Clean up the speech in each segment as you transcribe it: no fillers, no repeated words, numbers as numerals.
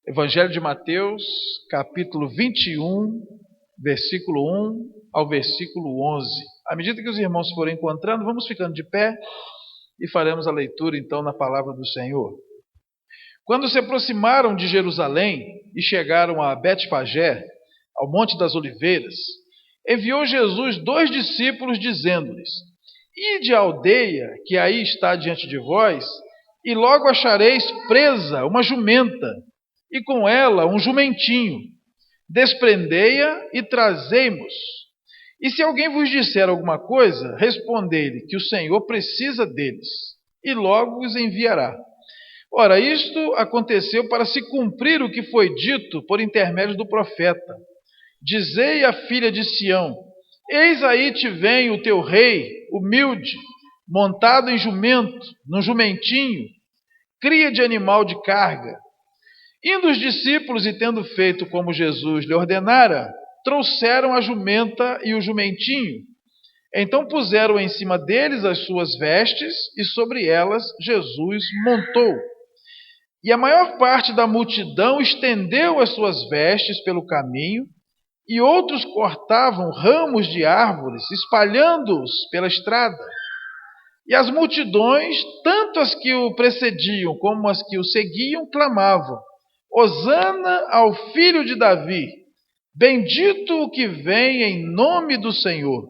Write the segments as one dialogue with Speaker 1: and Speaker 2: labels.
Speaker 1: Evangelho de Mateus, capítulo 21, versículo 1 ao versículo 11. À medida que os irmãos forem encontrando, vamos ficando de pé e faremos a leitura então na palavra do Senhor. Quando se aproximaram de Jerusalém e chegaram a Betfagé, ao Monte das Oliveiras, enviou Jesus 2 discípulos, dizendo-lhes: Ide à aldeia que aí está diante de vós, e logo achareis presa uma jumenta, e com ela um jumentinho. Desprendei-a e trazei-mos. E se alguém vos disser alguma coisa, respondei-lhe que o Senhor precisa deles, e logo os enviará. Ora, isto aconteceu para se cumprir o que foi dito por intermédio do profeta. Dizei à filha de Sião: Eis aí te vem o teu rei, humilde, montado em jumento, num jumentinho, cria de animal de carga. Indo os discípulos e tendo feito como Jesus lhe ordenara, trouxeram a jumenta e o jumentinho. Então puseram em cima deles as suas vestes, e sobre elas Jesus montou. E a maior parte da multidão estendeu as suas vestes pelo caminho, e outros cortavam ramos de árvores, espalhando-os pela estrada. E as multidões, tanto as que o precediam como as que o seguiam, clamavam: Hosana ao filho de Davi, bendito o que vem em nome do Senhor.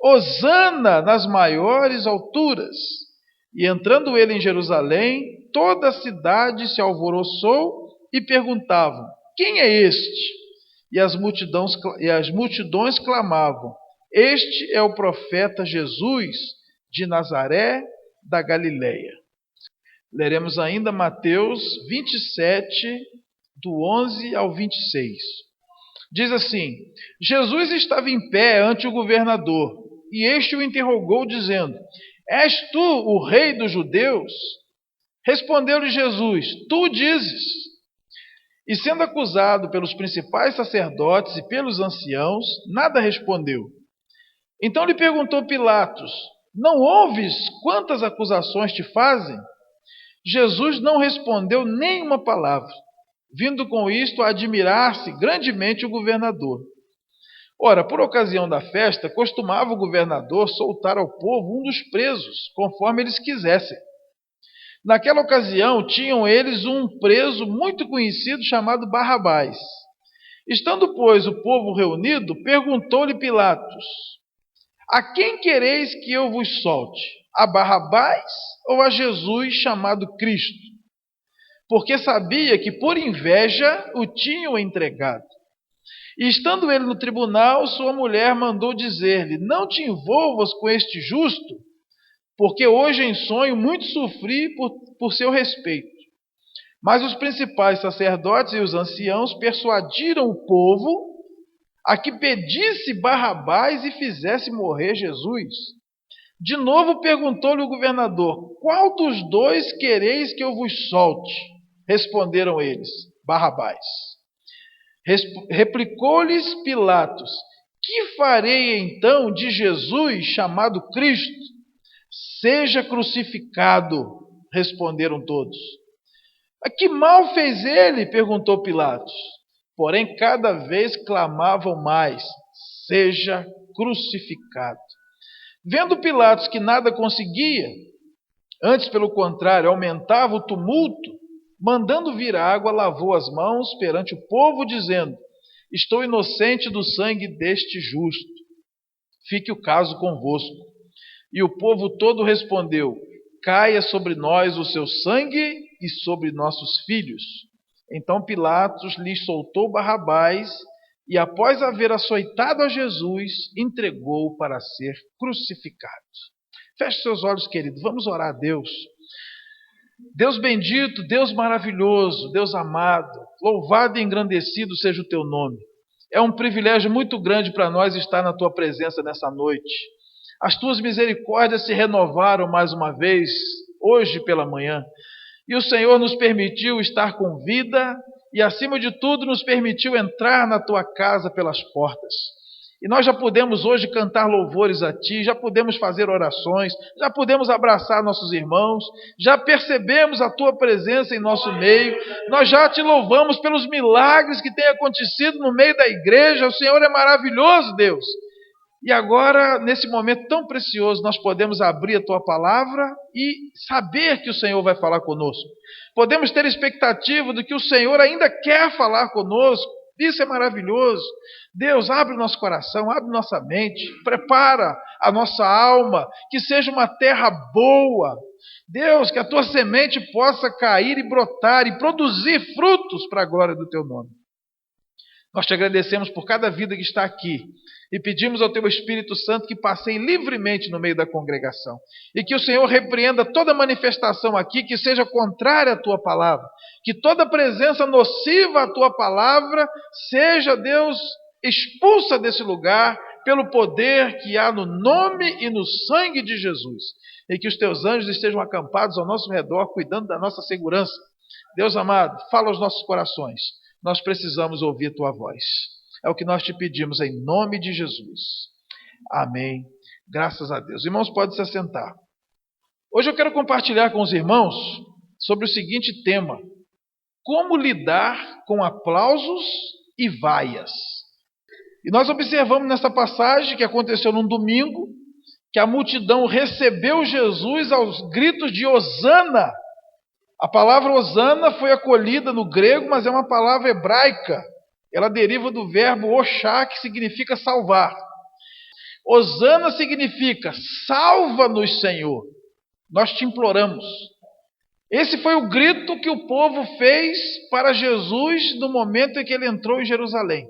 Speaker 1: Hosana nas maiores alturas. E entrando ele em Jerusalém, toda a cidade se alvoroçou e perguntavam: Quem é este? E as multidões clamavam: Este é o profeta Jesus de Nazaré da Galileia. Leremos ainda Mateus 27, do 11 ao 26. Diz assim: Jesus estava em pé ante o governador, e este o interrogou, dizendo: És tu o rei dos judeus? Respondeu-lhe Jesus: Tu dizes. E sendo acusado pelos principais sacerdotes e pelos anciãos, nada respondeu. Então lhe perguntou Pilatos: Não ouves quantas acusações te fazem? Jesus não respondeu nem uma palavra, vindo com isto a admirar-se grandemente o governador. Ora, por ocasião da festa, costumava o governador soltar ao povo um dos presos, conforme eles quisessem. Naquela ocasião, tinham eles um preso muito conhecido chamado Barrabás. Estando, pois, o povo reunido, perguntou-lhe Pilatos: A quem quereis que eu vos solte? A Barrabás ou a Jesus chamado Cristo? Porque sabia que por inveja o tinham entregado. E estando ele no tribunal, sua mulher mandou dizer-lhe: Não te envolvas com este justo, porque hoje em sonho muito sofri por seu respeito. Mas os principais sacerdotes e os anciãos persuadiram o povo a que pedisse Barrabás e fizesse morrer Jesus. De novo perguntou-lhe o governador: Qual dos dois quereis que eu vos solte? Responderam eles: Barrabás. Replicou-lhes Pilatos: Que farei então de Jesus chamado Cristo? Seja crucificado, responderam todos. Que mal fez ele? Perguntou Pilatos. Porém, cada vez clamavam mais: Seja crucificado. Vendo Pilatos que nada conseguia, antes, pelo contrário, aumentava o tumulto, mandando vir água, lavou as mãos perante o povo, dizendo: Estou inocente do sangue deste justo. Fique o caso convosco. E o povo todo respondeu: Caia sobre nós o seu sangue e sobre nossos filhos. Então Pilatos lhes soltou Barrabás e, após haver açoitado a Jesus, entregou-o para ser crucificado. Feche seus olhos, querido, vamos orar a Deus. Deus bendito, Deus maravilhoso, Deus amado, louvado e engrandecido seja o teu nome. É um privilégio muito grande para nós estar na tua presença nessa noite. As tuas misericórdias se renovaram mais uma vez, hoje pela manhã. E o Senhor nos permitiu estar com vida e, acima de tudo, nos permitiu entrar na tua casa pelas portas. E nós já podemos hoje cantar louvores a Ti, já podemos fazer orações, já podemos abraçar nossos irmãos, já percebemos a Tua presença em nosso meio, nós já Te louvamos pelos milagres que têm acontecido no meio da igreja. O Senhor é maravilhoso, Deus. E agora, nesse momento tão precioso, nós podemos abrir a Tua palavra e saber que o Senhor vai falar conosco. Podemos ter expectativa de que o Senhor ainda quer falar conosco. Isso é maravilhoso. Deus, abre nosso coração, abre nossa mente, prepara a nossa alma, que seja uma terra boa. Deus, que a Tua semente possa cair e brotar e produzir frutos para a glória do Teu nome. Nós Te agradecemos por cada vida que está aqui e pedimos ao Teu Espírito Santo que passeie livremente no meio da congregação e que o Senhor repreenda toda manifestação aqui que seja contrária à Tua palavra, que toda presença nociva à Tua palavra seja, Deus, expulsa desse lugar pelo poder que há no nome e no sangue de Jesus, e que os Teus anjos estejam acampados ao nosso redor, cuidando da nossa segurança. Deus amado, fala aos nossos corações. Nós precisamos ouvir Tua voz. É o que nós Te pedimos em nome de Jesus. Amém. Graças a Deus. Irmãos, podem se assentar. Hoje eu quero compartilhar com os irmãos sobre o seguinte tema: como lidar com aplausos e vaias. E nós observamos nessa passagem que aconteceu num domingo, que a multidão recebeu Jesus aos gritos de Hosana. A palavra Hosana foi acolhida no grego, mas é uma palavra hebraica. Ela deriva do verbo oshá, que significa salvar. Hosana significa salva-nos, Senhor. Nós Te imploramos. Esse foi o grito que o povo fez para Jesus no momento em que Ele entrou em Jerusalém.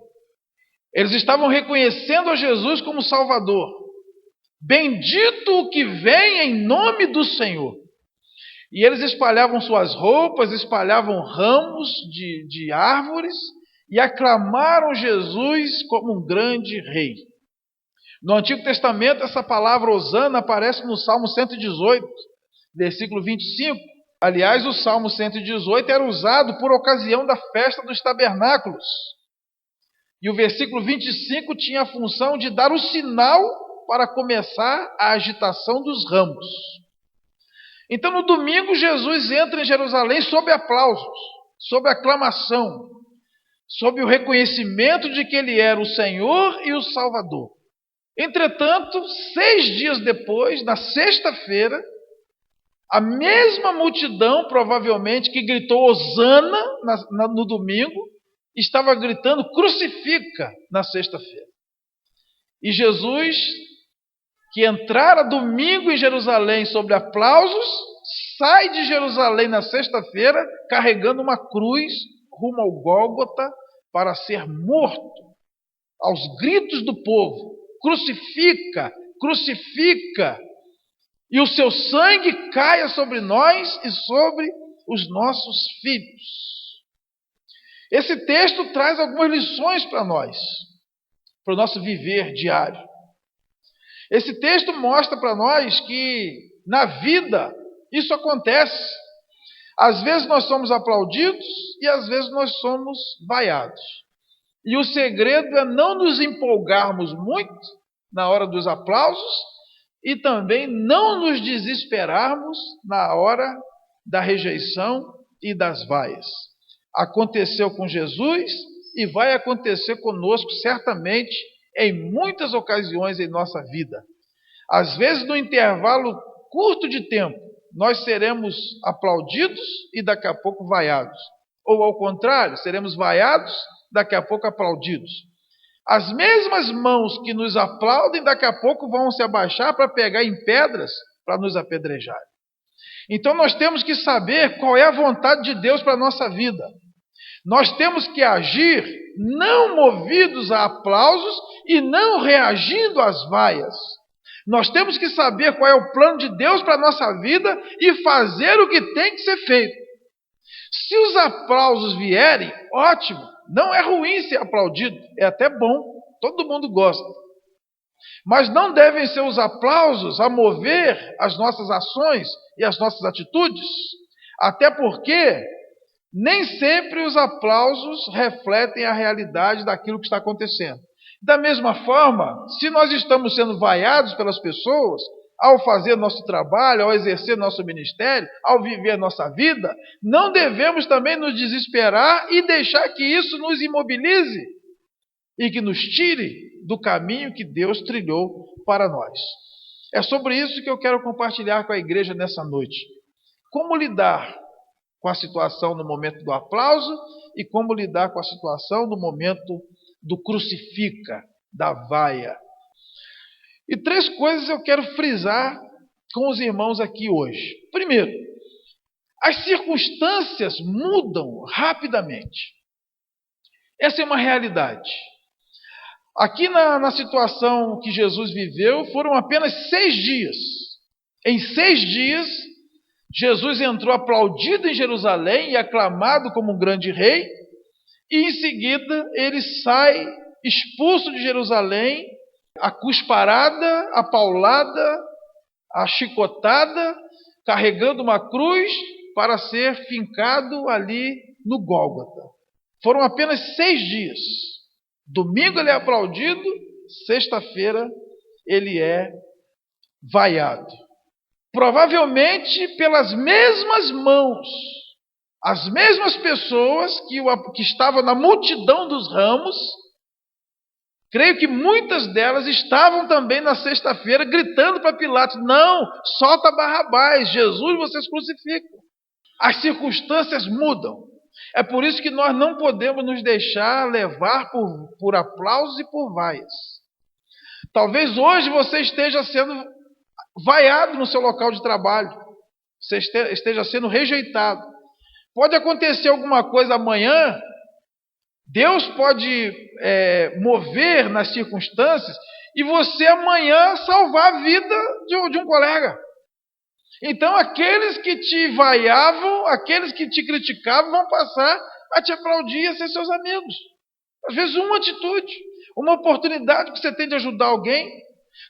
Speaker 1: Eles estavam reconhecendo a Jesus como Salvador. Bendito o que vem em nome do Senhor. E eles espalhavam suas roupas, espalhavam ramos de árvores e aclamaram Jesus como um grande rei. No Antigo Testamento, essa palavra Hosana aparece no Salmo 118, versículo 25. Aliás, o Salmo 118 era usado por ocasião da festa dos tabernáculos. E o versículo 25 tinha a função de dar o sinal para começar a agitação dos ramos. Então, no domingo, Jesus entra em Jerusalém sob aplausos, sob aclamação, sob o reconhecimento de que Ele era o Senhor e o Salvador. Entretanto, 6 dias depois, na sexta-feira, a mesma multidão, provavelmente, que gritou Hosana no domingo, estava gritando crucifica na sexta-feira. E Jesus, que entrara domingo em Jerusalém sob aplausos, sai de Jerusalém na sexta-feira carregando uma cruz rumo ao Gólgota para ser morto. Aos gritos do povo, crucifica, crucifica, e o seu sangue caia sobre nós e sobre os nossos filhos. Esse texto traz algumas lições para nós, para o nosso viver diário. Esse texto mostra para nós que na vida isso acontece. Às vezes nós somos aplaudidos e às vezes nós somos vaiados. E o segredo é não nos empolgarmos muito na hora dos aplausos e também não nos desesperarmos na hora da rejeição e das vaias. Aconteceu com Jesus e vai acontecer conosco certamente em muitas ocasiões em nossa vida. Às vezes, no intervalo curto de tempo, nós seremos aplaudidos e daqui a pouco vaiados. Ou ao contrário, seremos vaiados, daqui a pouco aplaudidos. As mesmas mãos que nos aplaudem, daqui a pouco vão se abaixar para pegar em pedras para nos apedrejar. Então nós temos que saber qual é a vontade de Deus para a nossa vida. Nós temos que agir não movidos a aplausos e não reagindo às vaias. Nós temos que saber qual é o plano de Deus para a nossa vida e fazer o que tem que ser feito. Se os aplausos vierem, ótimo, não é ruim ser aplaudido, é até bom, todo mundo gosta. Mas não devem ser os aplausos a mover as nossas ações e as nossas atitudes, até porque nem sempre os aplausos refletem a realidade daquilo que está acontecendo. Da mesma forma, se nós estamos sendo vaiados pelas pessoas, ao fazer nosso trabalho, ao exercer nosso ministério, ao viver nossa vida, não devemos também nos desesperar e deixar que isso nos imobilize e que nos tire do caminho que Deus trilhou para nós. É sobre isso que eu quero compartilhar com a igreja nessa noite. Como lidar com a situação no momento do aplauso e como lidar com a situação no momento do crucifica, da vaia. E 3 coisas eu quero frisar com os irmãos aqui hoje. Primeiro, as circunstâncias mudam rapidamente. Essa é uma realidade. Aqui na situação que Jesus viveu, foram apenas 6 dias. Em 6 dias, Jesus entrou aplaudido em Jerusalém e aclamado como um grande rei, e em seguida ele sai expulso de Jerusalém, a cusparada, a paulada, a chicotada, carregando uma cruz para ser fincado ali no Gólgota. Foram apenas 6 dias. Domingo ele é aplaudido, sexta-feira ele é vaiado. Provavelmente pelas mesmas mãos, as mesmas pessoas que estavam na multidão dos ramos. Creio que muitas delas estavam também na sexta-feira gritando para Pilatos: não, solta Barrabás, Jesus vocês crucificam. As circunstâncias mudam. É por isso que nós não podemos nos deixar levar por aplausos e por vaias. Talvez hoje você esteja sendo vaiado no seu local de trabalho, você esteja sendo rejeitado. Pode acontecer alguma coisa amanhã. Deus pode mover nas circunstâncias e você amanhã salvar a vida de um colega. Então aqueles que te vaiavam, aqueles que te criticavam vão passar a te aplaudir e a ser seus amigos. Às vezes uma atitude, uma oportunidade que você tem de ajudar alguém.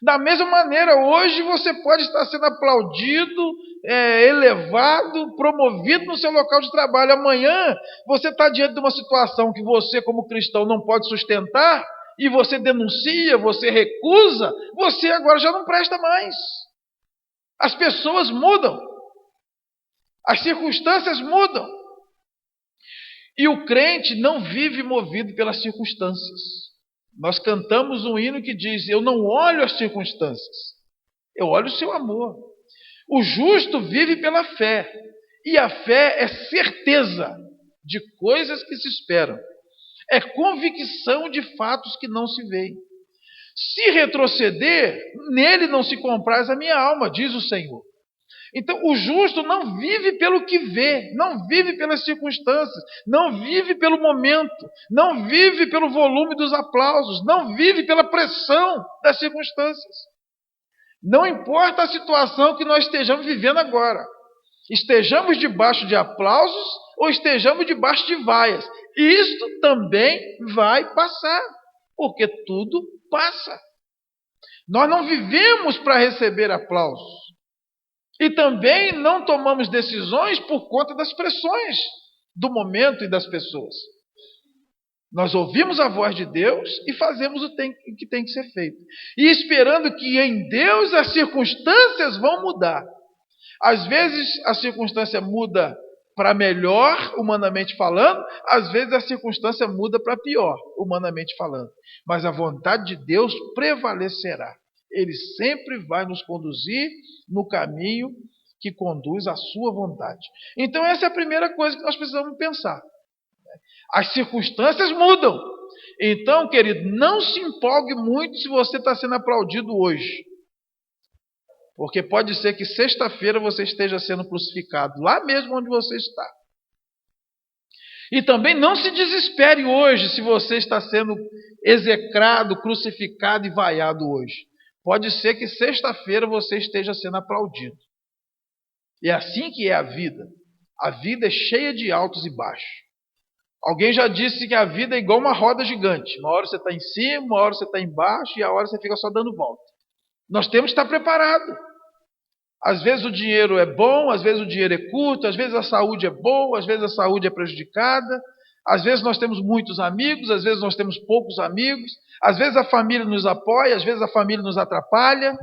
Speaker 1: Da mesma maneira, hoje você pode estar sendo aplaudido, elevado, promovido no seu local de trabalho. Amanhã você está diante de uma situação que você, como cristão, não pode sustentar, e você denuncia, você recusa, você agora já não presta mais. As pessoas mudam, as circunstâncias mudam. E o crente não vive movido pelas circunstâncias. Nós cantamos um hino que diz: eu não olho as circunstâncias, eu olho o seu amor. O justo vive pela fé, e a fé é certeza de coisas que se esperam, é convicção de fatos que não se veem. Se retroceder, nele não se compraz a minha alma, diz o Senhor. Então, o justo não vive pelo que vê, não vive pelas circunstâncias, não vive pelo momento, não vive pelo volume dos aplausos, não vive pela pressão das circunstâncias. Não importa a situação que nós estejamos vivendo agora, estejamos debaixo de aplausos ou estejamos debaixo de vaias, isto também vai passar, porque tudo passa. Nós não vivemos para receber aplausos. E também não tomamos decisões por conta das pressões do momento e das pessoas. Nós ouvimos a voz de Deus e fazemos o que tem que ser feito. E esperando que em Deus as circunstâncias vão mudar. Às vezes a circunstância muda para melhor, humanamente falando. Às vezes a circunstância muda para pior, humanamente falando. Mas a vontade de Deus prevalecerá. Ele sempre vai nos conduzir no caminho que conduz à sua vontade. Então essa é a primeira coisa que nós precisamos pensar. As circunstâncias mudam. Então, querido, não se empolgue muito se você está sendo aplaudido hoje. Porque pode ser que sexta-feira você esteja sendo crucificado, lá mesmo onde você está. E também não se desespere hoje se você está sendo execrado, crucificado e vaiado hoje. Pode ser que sexta-feira você esteja sendo aplaudido. É assim que é a vida. A vida é cheia de altos e baixos. Alguém já disse que a vida é igual uma roda gigante. Uma hora você está em cima, uma hora você está embaixo e a hora você fica só dando volta. Nós temos que estar preparados. Às vezes o dinheiro é bom, às vezes o dinheiro é curto, às vezes a saúde é boa, às vezes a saúde é prejudicada. Às vezes nós temos muitos amigos, às vezes nós temos poucos amigos, às vezes a família nos apoia, às vezes a família nos atrapalha,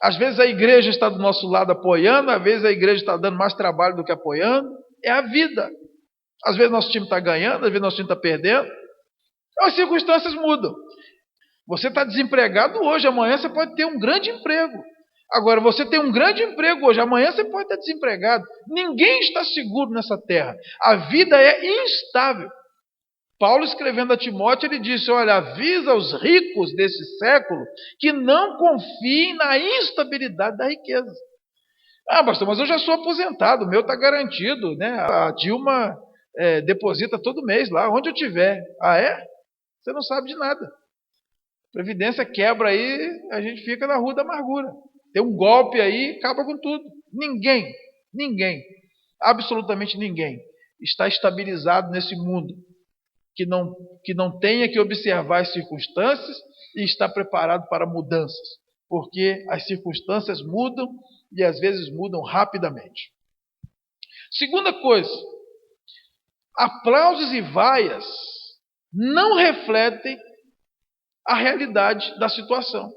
Speaker 1: às vezes a igreja está do nosso lado apoiando, às vezes a igreja está dando mais trabalho do que apoiando. É a vida. Às vezes nosso time está ganhando, às vezes nosso time está perdendo. As circunstâncias mudam. Você está desempregado hoje, amanhã você pode ter um grande emprego. Agora, você tem um grande emprego hoje, amanhã você pode estar desempregado. Ninguém está seguro nessa terra. A vida é instável. Paulo, escrevendo a Timóteo, ele disse: olha, avisa os ricos desse século que não confiem na instabilidade da riqueza. Ah, pastor, mas eu já sou aposentado, o meu está garantido, né? A Dilma deposita todo mês lá, onde eu tiver. Ah, é? Você não sabe de nada. Previdência quebra aí, a gente fica na rua da amargura. Tem um golpe aí, acaba com tudo. Ninguém, absolutamente ninguém está estabilizado nesse mundo que não tenha que observar as circunstâncias e está preparado para mudanças, porque as circunstâncias mudam e às vezes mudam rapidamente. Segunda coisa, aplausos e vaias não refletem a realidade da situação.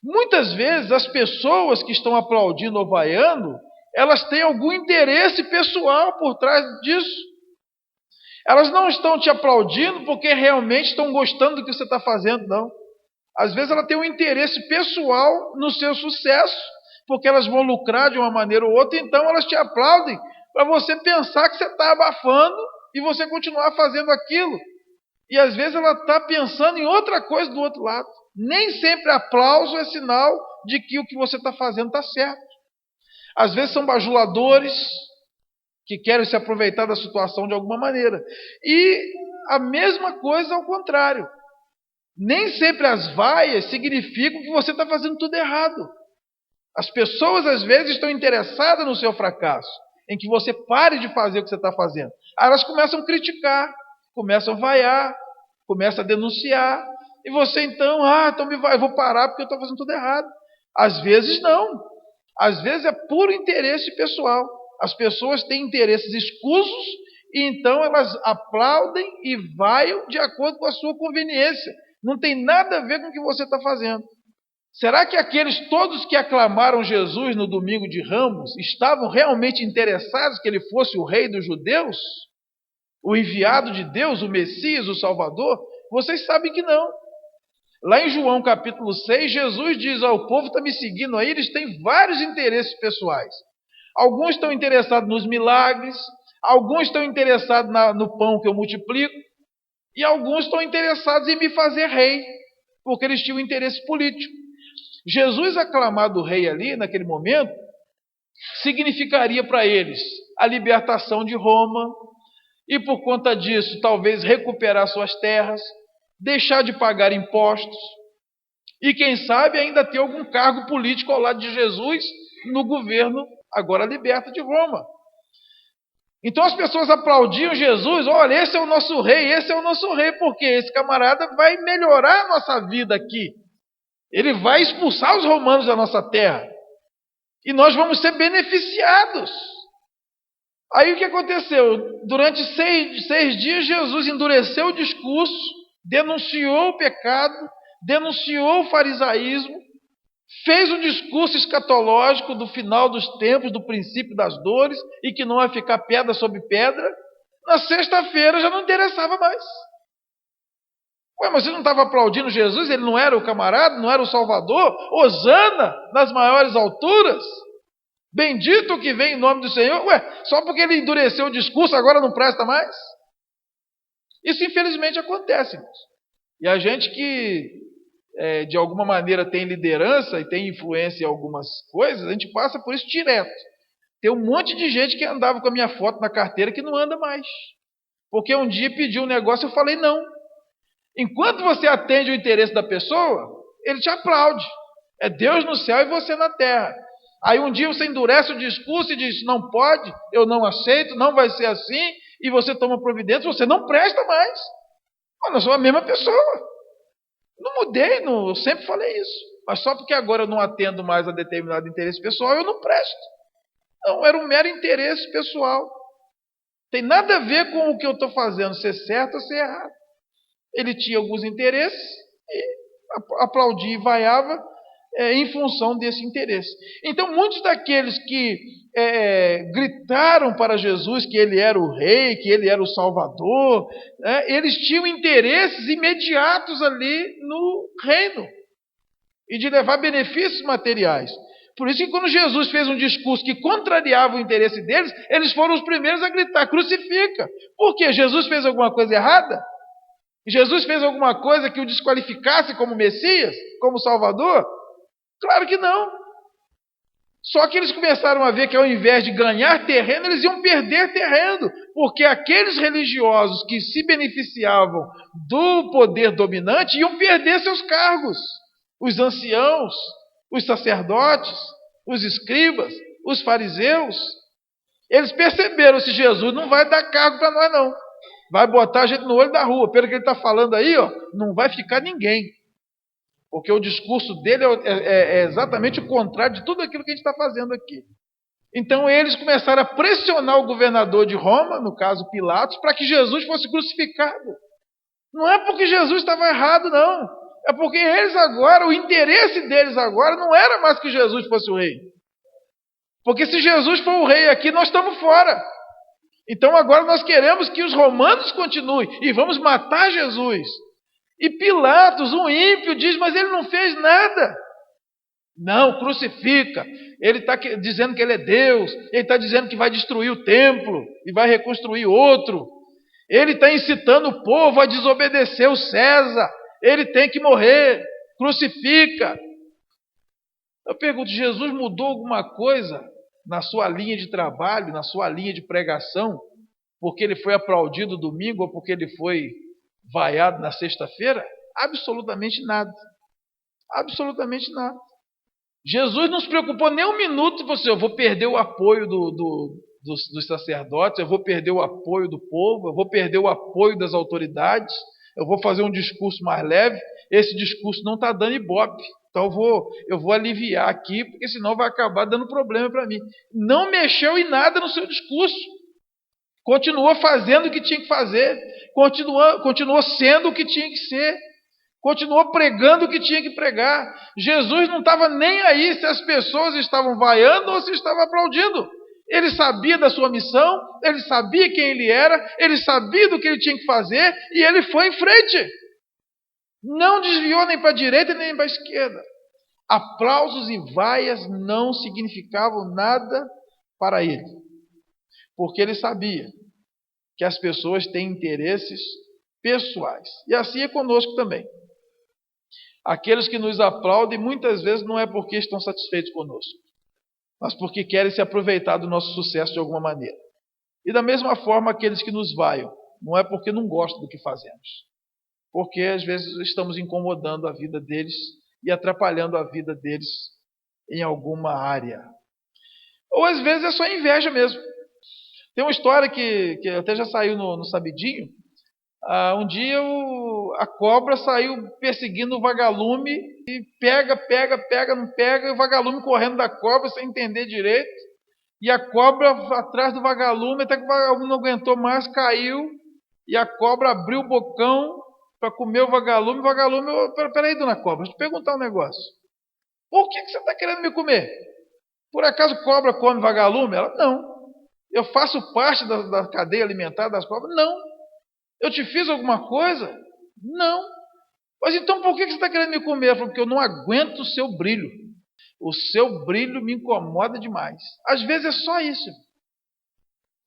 Speaker 1: Muitas vezes as pessoas que estão aplaudindo ou vaiando, elas têm algum interesse pessoal por trás disso. Elas não estão te aplaudindo porque realmente estão gostando do que você está fazendo, não. Às vezes ela tem um interesse pessoal no seu sucesso, porque elas vão lucrar de uma maneira ou outra, então elas te aplaudem para você pensar que você está abafando e você continuar fazendo aquilo. E às vezes ela está pensando em outra coisa do outro lado. Nem sempre aplauso é sinal de que o que você está fazendo está certo. Às vezes são bajuladores que querem se aproveitar da situação de alguma maneira. E a mesma coisa ao contrário. Nem sempre as vaias significam que você está fazendo tudo errado. As pessoas às vezes estão interessadas no seu fracasso, em que você pare de fazer o que você está fazendo. Aí elas começam a criticar, começam a vaiar, começam a denunciar. E você então, então eu vou parar porque eu estou fazendo tudo errado. Às vezes não. Às vezes é puro interesse pessoal. As pessoas têm interesses escusos e então elas aplaudem e vaiam de acordo com a sua conveniência. Não tem nada a ver com o que você está fazendo. Será que aqueles todos que aclamaram Jesus no domingo de Ramos estavam realmente interessados que ele fosse o rei dos judeus? O enviado de Deus, o Messias, o Salvador? Vocês sabem que não. Lá em João capítulo 6, Jesus diz: o povo está me seguindo aí, eles têm vários interesses pessoais. Alguns estão interessados nos milagres, alguns estão interessados no pão que eu multiplico, e alguns estão interessados em me fazer rei, porque eles tinham interesse político. Jesus aclamado rei ali, naquele momento, significaria para eles a libertação de Roma, e por conta disso, talvez recuperar suas terras, deixar de pagar impostos, e quem sabe ainda ter algum cargo político ao lado de Jesus no governo agora liberto de Roma. Então as pessoas aplaudiam Jesus: olha, esse é o nosso rei, porque esse camarada vai melhorar a nossa vida aqui. Ele vai expulsar os romanos da nossa terra. E nós vamos ser beneficiados. Aí o que aconteceu? Durante 6 dias Jesus endureceu o discurso, denunciou o pecado, denunciou o farisaísmo, fez um discurso escatológico do final dos tempos, do princípio das dores, e que não vai ficar pedra sobre pedra. Na sexta-feira já não interessava mais. Mas você não estava aplaudindo Jesus? Ele não era o camarada, não era o Salvador? Hosana nas maiores alturas? Bendito o que vem em nome do Senhor? Só porque ele endureceu o discurso agora não presta mais? Isso infelizmente acontece, irmãos. E a gente que de alguma maneira tem liderança e tem influência em algumas coisas, a gente passa por isso direto. Tem um monte de gente que andava com a minha foto na carteira que não anda mais. Porque um dia pediu um negócio e eu falei não. Enquanto você atende o interesse da pessoa, ele te aplaude. É Deus no céu e você na terra. Aí um dia você endurece o discurso e diz: não pode, eu não aceito, não vai ser assim, e você toma providência, você não presta mais. Nós somos a mesma pessoa. Não mudei, eu sempre falei isso. Mas só porque agora eu não atendo mais a determinado interesse pessoal, eu não presto. Não, era um mero interesse pessoal. Tem nada a ver com o que eu estou fazendo ser certo ou ser errado. Ele tinha alguns interesses e aplaudia e vaiava em função desse interesse. Então, muitos daqueles que gritaram para Jesus que ele era o rei, que ele era o salvador, eles tinham interesses imediatos ali no reino e de levar benefícios materiais. Por isso que quando Jesus fez um discurso que contrariava o interesse deles, eles foram os primeiros a gritar, crucifica. Por quê? Jesus fez alguma coisa errada? Jesus fez alguma coisa que o desqualificasse como Messias, como Salvador? Claro que não. Só que eles começaram a ver que ao invés de ganhar terreno, eles iam perder terreno, porque aqueles religiosos que se beneficiavam do poder dominante iam perder seus cargos. Os anciãos, os sacerdotes, os escribas, os fariseus, eles perceberam, se Jesus não vai dar cargo para nós não, vai botar a gente no olho da rua, pelo que ele está falando aí, não vai ficar ninguém, porque o discurso dele é exatamente o contrário de tudo aquilo que a gente está fazendo aqui. Então eles começaram a pressionar o governador de Roma, no caso Pilatos, para que Jesus fosse crucificado. Não é porque Jesus estava errado, não. É porque eles agora, o interesse deles agora não era mais que Jesus fosse o rei. Porque se Jesus for o rei aqui, nós estamos fora. Então agora nós queremos que os romanos continuem e vamos matar Jesus. E Pilatos, um ímpio, diz, mas ele não fez nada. Não, crucifica. Ele está dizendo que ele é Deus. Ele está dizendo que vai destruir o templo e vai reconstruir outro. Ele está incitando o povo a desobedecer o César. Ele tem que morrer, crucifica. Eu pergunto, Jesus mudou alguma coisa na sua linha de trabalho, na sua linha de pregação, porque ele foi aplaudido domingo ou porque ele foi vaiado na sexta-feira? Absolutamente nada. Absolutamente nada. Jesus não se preocupou nem um minuto, eu vou perder o apoio dos sacerdotes, eu vou perder o apoio do povo, eu vou perder o apoio das autoridades, eu vou fazer um discurso mais leve, esse discurso não está dando ibope, então eu vou aliviar aqui, porque senão vai acabar dando problema para mim. Não mexeu em nada no seu discurso, continuou fazendo o que tinha que fazer, continuou sendo o que tinha que ser, continuou pregando o que tinha que pregar. Jesus não estava nem aí se as pessoas estavam vaiando ou se estavam aplaudindo. Ele sabia da sua missão, ele sabia quem ele era, ele sabia do que ele tinha que fazer e ele foi em frente. Não desviou nem para a direita nem para a esquerda. Aplausos e vaias não significavam nada para ele, porque ele sabia que as pessoas têm interesses pessoais. E assim é conosco também. Aqueles que nos aplaudem muitas vezes não é porque estão satisfeitos conosco, mas porque querem se aproveitar do nosso sucesso de alguma maneira. E da mesma forma, aqueles que nos vaiam, não é porque não gostam do que fazemos, porque às vezes estamos incomodando a vida deles e atrapalhando a vida deles em alguma área. Ou às vezes é só inveja mesmo. Tem uma história que até já saiu no Sabidinho. Um dia a cobra saiu perseguindo o vagalume e pega, não pega, e o vagalume correndo da cobra sem entender direito. E a cobra atrás do vagalume, até que o vagalume não aguentou mais, caiu. E a cobra abriu o bocão para comer o vagalume. O vagalume, peraí, dona cobra, deixa eu te perguntar um negócio. Por que você está querendo me comer? Por acaso cobra come vagalume? Ela, não. Eu faço parte da cadeia alimentar das cobras? Não. Eu te fiz alguma coisa? Não. Mas então por que você está querendo me comer? Ela falou, porque eu não aguento o seu brilho. O seu brilho me incomoda demais. Às vezes é só isso.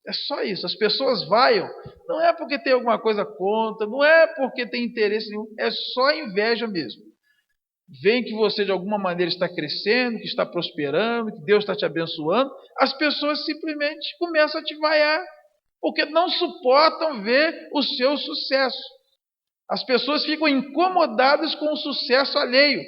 Speaker 1: É só isso. As pessoas vaiam. Não é porque tem alguma coisa contra, não é porque tem interesse nenhum. É só inveja mesmo. Vem que você de alguma maneira está crescendo, que está prosperando, que Deus está te abençoando. As pessoas simplesmente começam a te vaiar, porque não suportam ver o seu sucesso. As pessoas ficam incomodadas com o sucesso alheio.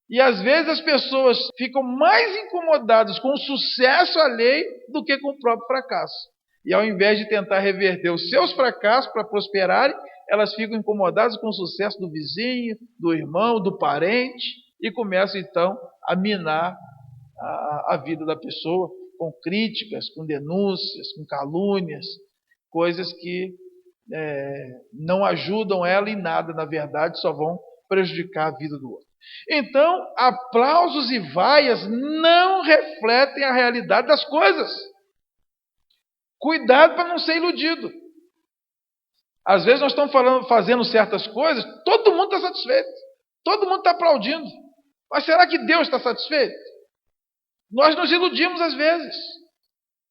Speaker 1: E às vezes as pessoas ficam mais incomodadas com o sucesso alheio do que com o próprio fracasso. E ao invés de tentar reverter os seus fracassos para prosperarem, elas ficam incomodadas com o sucesso do vizinho, do irmão, do parente, e começam então a minar a vida da pessoa com críticas, com denúncias, com calúnias. coisas que não ajudam ela em nada, na verdade, só vão prejudicar a vida do outro. Então, aplausos e vaias não refletem a realidade das coisas. Cuidado para não ser iludido. Às vezes nós estamos fazendo certas coisas, todo mundo está satisfeito, todo mundo está aplaudindo. Mas será que Deus está satisfeito? Nós nos iludimos às vezes.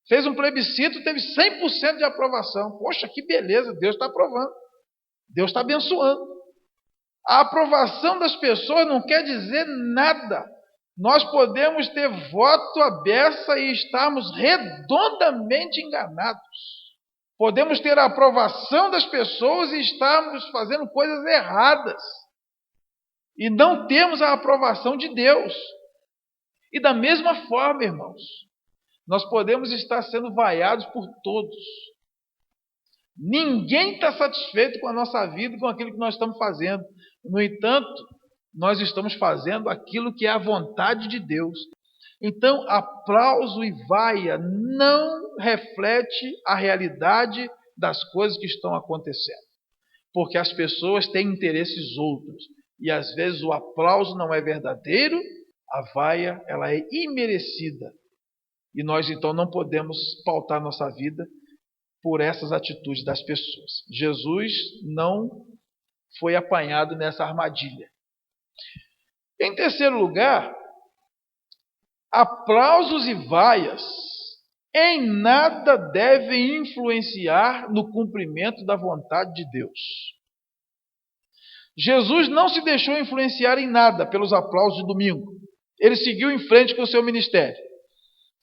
Speaker 1: Fez um plebiscito, teve 100% de aprovação. Poxa, que beleza, Deus está aprovando. Deus está abençoando. A aprovação das pessoas não quer dizer nada. Nós podemos ter voto à beça e estarmos redondamente enganados. Podemos ter a aprovação das pessoas e estarmos fazendo coisas erradas. E não temos a aprovação de Deus. E da mesma forma, irmãos, nós podemos estar sendo vaiados por todos. Ninguém está satisfeito com a nossa vida e com aquilo que nós estamos fazendo. No entanto, nós estamos fazendo aquilo que é a vontade de Deus. Então, aplauso e vaia não reflete a realidade das coisas que estão acontecendo. Porque as pessoas têm interesses outros. E às vezes o aplauso não é verdadeiro, a vaia ela é imerecida. E nós então não podemos pautar nossa vida por essas atitudes das pessoas. Jesus não foi apanhado nessa armadilha. Em terceiro lugar, aplausos e vaias em nada devem influenciar no cumprimento da vontade de Deus. Jesus não se deixou influenciar em nada pelos aplausos de domingo. Ele seguiu em frente com o seu ministério.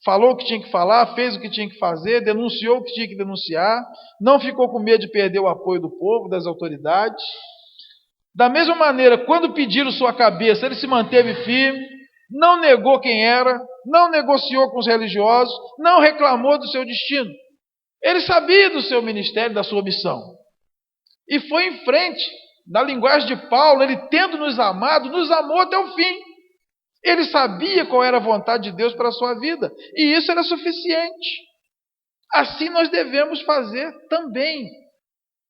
Speaker 1: Falou o que tinha que falar, fez o que tinha que fazer, denunciou o que tinha que denunciar, não ficou com medo de perder o apoio do povo, das autoridades. Da mesma maneira, quando pediram sua cabeça, ele se manteve firme, não negou quem era, não negociou com os religiosos, não reclamou do seu destino. Ele sabia do seu ministério, da sua missão. E foi em frente. Na linguagem de Paulo, ele tendo nos amado, nos amou até o fim. Ele sabia qual era a vontade de Deus para a sua vida, e isso era suficiente. Assim nós devemos fazer também.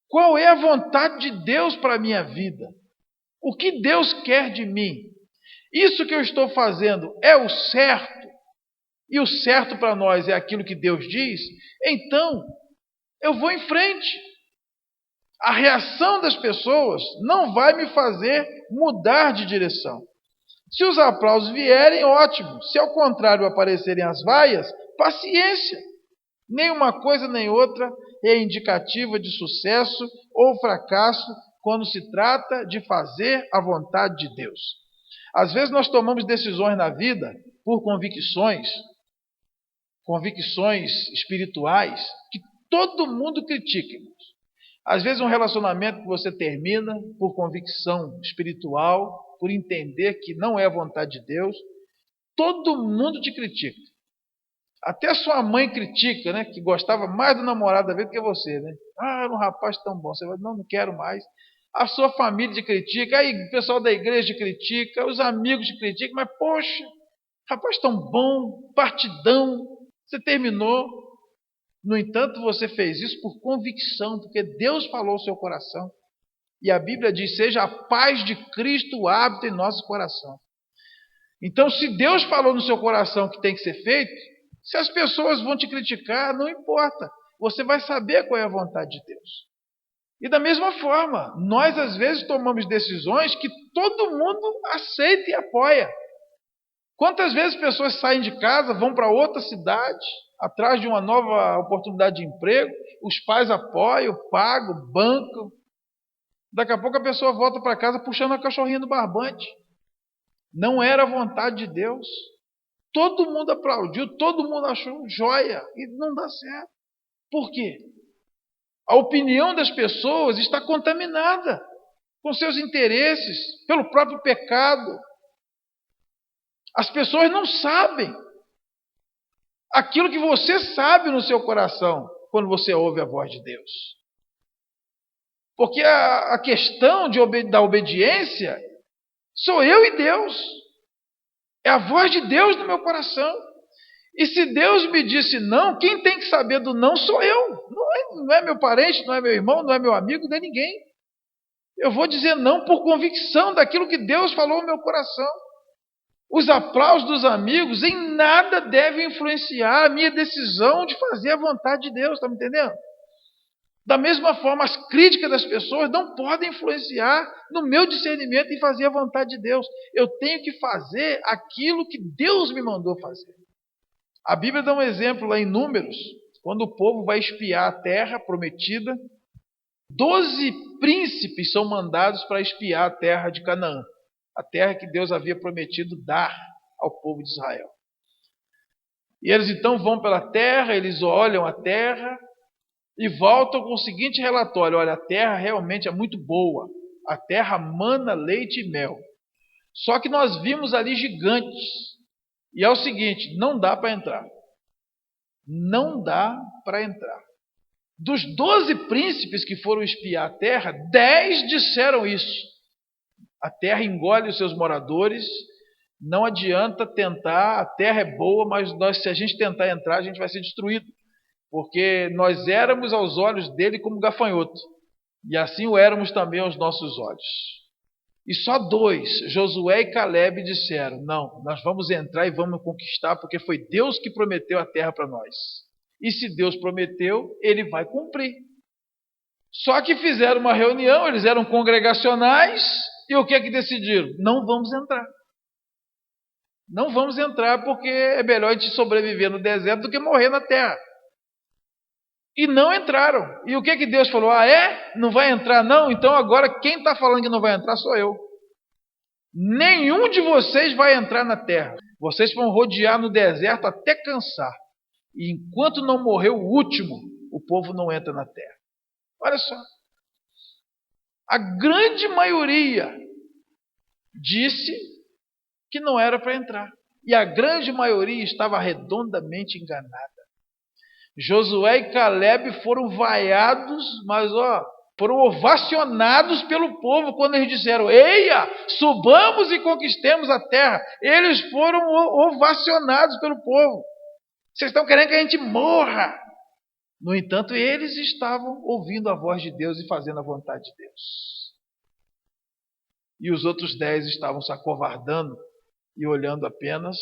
Speaker 1: Qual é a vontade de Deus para a minha vida? O que Deus quer de mim? Isso que eu estou fazendo é o certo? E o certo para nós é aquilo que Deus diz? Então, eu vou em frente. A reação das pessoas não vai me fazer mudar de direção. Se os aplausos vierem, ótimo. Se ao contrário aparecerem as vaias, paciência. Nem uma coisa nem outra é indicativa de sucesso ou fracasso quando se trata de fazer a vontade de Deus. Às vezes nós tomamos decisões na vida por convicções espirituais que todo mundo critica. Às vezes um relacionamento que você termina por convicção espiritual, por entender que não é a vontade de Deus, todo mundo te critica. Até a sua mãe critica, né? Que gostava mais do namorado da vida que você, né? Ah, era um rapaz tão bom. Você vai, não quero mais. A sua família te critica, aí o pessoal da igreja te critica, os amigos te criticam, mas poxa, rapaz tão bom, partidão, você terminou. No entanto, você fez isso por convicção, porque Deus falou ao seu coração. E a Bíblia diz, seja a paz de Cristo o hábito em nosso coração. Então, se Deus falou no seu coração que tem que ser feito, se as pessoas vão te criticar, não importa. Você vai saber qual é a vontade de Deus. E da mesma forma, nós às vezes tomamos decisões que todo mundo aceita e apoia. Quantas vezes pessoas saem de casa, vão para outra cidade, atrás de uma nova oportunidade de emprego, os pais apoiam, pagam, bancam. Daqui a pouco a pessoa volta para casa puxando a cachorrinha do barbante. Não era a vontade de Deus. Todo mundo aplaudiu, todo mundo achou joia e não dá certo. Por quê? A opinião das pessoas está contaminada com seus interesses, pelo próprio pecado. As pessoas não sabem aquilo que você sabe no seu coração quando você ouve a voz de Deus. Porque a questão da obediência sou eu e Deus. É a voz de Deus no meu coração. E se Deus me disse não, quem tem que saber do não sou eu. Não é meu parente, não é meu irmão, não é meu amigo, não é ninguém. Eu vou dizer não por convicção daquilo que Deus falou no meu coração. Os aplausos dos amigos em nada devem influenciar a minha decisão de fazer a vontade de Deus, está me entendendo? Da mesma forma, as críticas das pessoas não podem influenciar no meu discernimento em fazer a vontade de Deus. Eu tenho que fazer aquilo que Deus me mandou fazer. A Bíblia dá um exemplo lá em Números, quando o povo vai espiar a terra prometida, 12 príncipes são mandados para espiar a terra de Canaã, a terra que Deus havia prometido dar ao povo de Israel. E eles então vão pela terra, eles olham a terra e voltam com o seguinte relatório: olha, a terra realmente é muito boa, a terra mana leite e mel. Só que nós vimos ali gigantes. E é o seguinte, não dá para entrar. Não dá para entrar. Dos 12 príncipes que foram espiar a terra, 10 disseram isso. A terra engole os seus moradores, não adianta tentar, a terra é boa, mas se a gente tentar entrar, a gente vai ser destruído. Porque nós éramos aos olhos dele como gafanhoto. E assim o éramos também aos nossos olhos. E só 2, Josué e Calebe, disseram: não, nós vamos entrar e vamos conquistar, porque foi Deus que prometeu a terra para nós. E se Deus prometeu, ele vai cumprir. Só que fizeram uma reunião, eles eram congregacionais, e o que é que decidiram? Não vamos entrar. Não vamos entrar porque é melhor a gente sobreviver no deserto do que morrer na terra. E não entraram. E o que é que Deus falou? Ah, é? Não vai entrar não? Então agora quem está falando que não vai entrar sou eu. Nenhum de vocês vai entrar na terra. Vocês vão rodear no deserto até cansar. E enquanto não morrer o último, o povo não entra na terra. Olha só. A grande maioria disse que não era para entrar. E a grande maioria estava redondamente enganada. Josué e Calebe foram vaiados, mas foram ovacionados pelo povo quando eles disseram: eia, subamos e conquistemos a terra. Eles foram ovacionados pelo povo. Vocês estão querendo que a gente morra. No entanto, eles estavam ouvindo a voz de Deus e fazendo a vontade de Deus. E os outros 10 estavam se acovardando e olhando apenas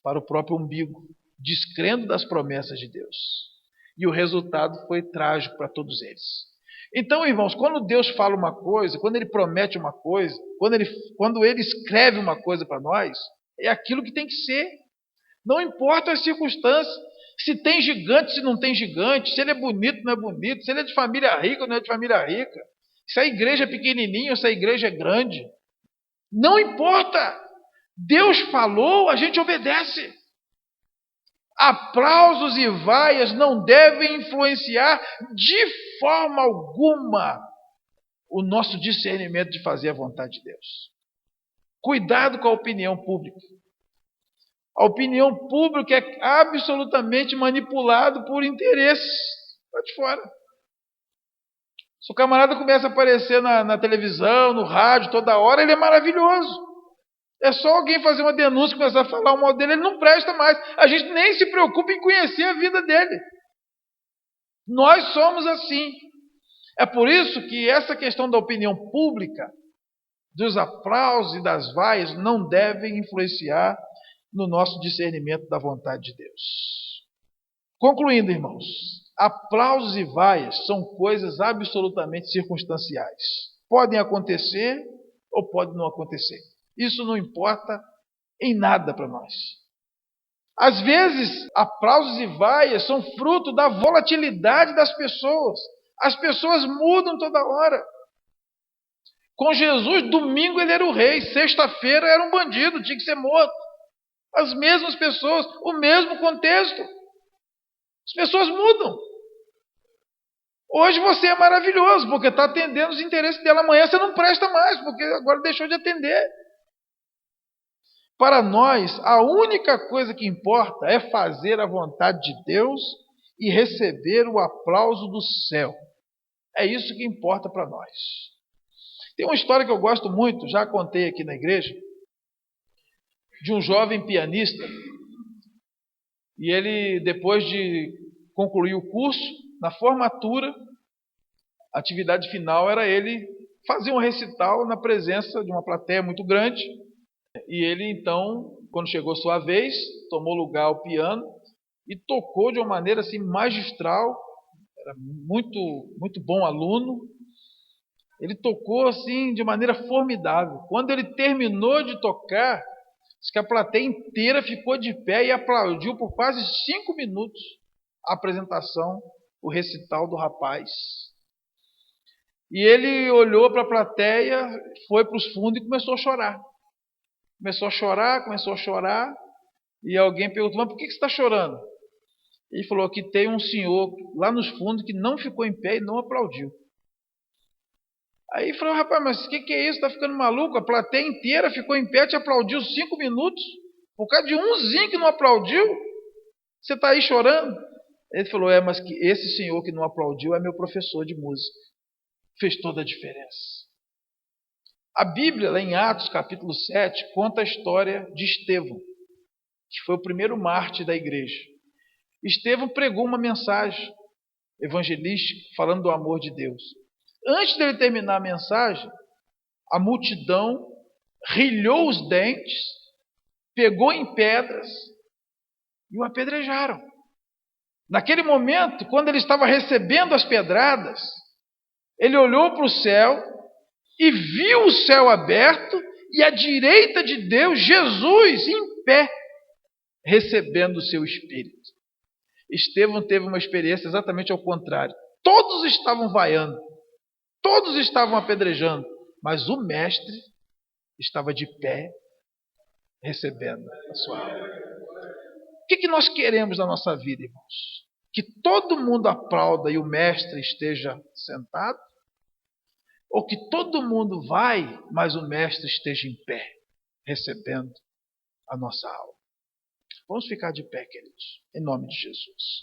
Speaker 1: para o próprio umbigo, descrendo das promessas de Deus. E o resultado foi trágico para todos eles. Então, irmãos, quando Deus fala uma coisa, quando Ele promete uma coisa, quando Ele escreve uma coisa para nós, é aquilo que tem que ser. Não importa as circunstâncias, se tem gigante, se não tem gigante, se ele é bonito, não é bonito, se ele é de família rica ou não é de família rica, se a igreja é pequenininha ou se a igreja é grande. Não importa. Deus falou, a gente obedece. Aplausos e vaias não devem influenciar de forma alguma o nosso discernimento de fazer a vontade de Deus. Cuidado com a opinião pública. A opinião pública é absolutamente manipulada por interesses lá de fora. Se o camarada começa a aparecer na televisão, no rádio, toda hora, ele é maravilhoso. É só alguém fazer uma denúncia e começar a falar mal dele, ele não presta mais. A gente nem se preocupa em conhecer a vida dele. Nós somos assim. É por isso que essa questão da opinião pública, dos aplausos e das vaias, não devem influenciar no nosso discernimento da vontade de Deus. Concluindo, irmãos, aplausos e vaias são coisas absolutamente circunstanciais. Podem acontecer ou podem não acontecer. Isso não importa em nada para nós. Às vezes, aplausos e vaias são fruto da volatilidade das pessoas. As pessoas mudam toda hora. Com Jesus, domingo ele era o rei, sexta-feira era um bandido, tinha que ser morto. As mesmas pessoas, o mesmo contexto. As pessoas mudam. Hoje você é maravilhoso, porque está atendendo os interesses dela. Amanhã você não presta mais, porque agora deixou de atender. Para nós, a única coisa que importa é fazer a vontade de Deus e receber o aplauso do céu. É isso que importa para nós. Tem uma história que eu gosto muito, já contei aqui na igreja, de um jovem pianista E ele, depois de concluir o curso, na formatura, a atividade final era ele fazer um recital na presença de uma plateia muito grande. E ele, então, quando chegou sua vez, tomou lugar ao piano e tocou de uma maneira assim magistral. Era muito bom aluno. Ele tocou assim de maneira formidável. Quando ele terminou de tocar, diz que a plateia inteira ficou de pé e aplaudiu por quase 5 minutos a apresentação, o recital do rapaz. E ele olhou para a plateia, foi para os fundos e começou a chorar. Começou a chorar. E alguém perguntou: mas por que você está chorando? Ele falou que tem um senhor lá nos fundos que não ficou em pé e não aplaudiu. Aí falou: rapaz, mas o que é isso? Está ficando maluco? A plateia inteira ficou em pé, te aplaudiu 5 minutos. Por causa de umzinho que não aplaudiu? Você está aí chorando? Ele falou: mas que esse senhor que não aplaudiu é meu professor de música. Fez toda a diferença. A Bíblia, lá em Atos, capítulo 7, conta a história de Estevão, que foi o primeiro mártir da igreja. Estevão pregou uma mensagem evangelística falando do amor de Deus. Antes dele terminar a mensagem, a multidão rilhou os dentes, pegou em pedras e o apedrejaram. Naquele momento, quando ele estava recebendo as pedradas, ele olhou para o céu e viu o céu aberto e à direita de Deus, Jesus em pé, recebendo o seu Espírito. Estevão teve uma experiência exatamente ao contrário. Todos estavam vaiando, todos estavam apedrejando, mas o mestre estava de pé, recebendo a sua alma. O que nós queremos na nossa vida, irmãos? Que todo mundo aplauda e o mestre esteja sentado? Ou que todo mundo vai, mas o mestre esteja em pé, recebendo a nossa alma? Vamos ficar de pé, queridos, em nome de Jesus.